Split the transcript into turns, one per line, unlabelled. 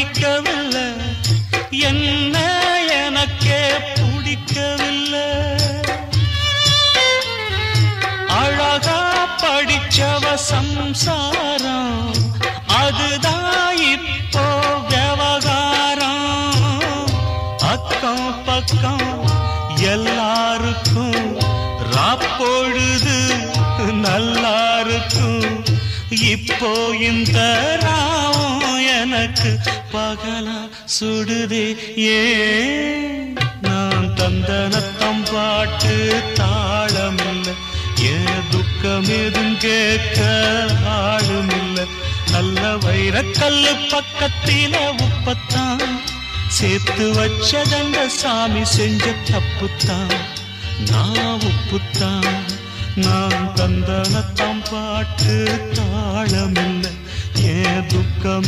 பிடிக்கவில்லை, என்ன எனக்கே பிடிக்கவில்லை. அழகா படிச்சவ சம்சாரம், அதுதான் இப்போ விவகாரம். அக்கம் பக்கம் எல்லாருக்கும் ராப்பொழுது நல்லா இருக்கும். இப்போ இந்த ராவம் எனக்கு பகலா சுடுதே. ஏன் நான் தந்தனத்தம் பாட்டு தாளமில்லை, ஏன் துக்கம் எதும் கேட்க ஆளுமில்லை. நல்ல வைரக்கல்லு பக்கத்தில உப்பத்தான் சேர்த்து வச்சதங்க சாமி செஞ்ச தப்புத்தான். நான் உப்புத்தான், நான் தந்தனத்தம் பாட்டு தாளமில்லை, ஏன் துக்கம்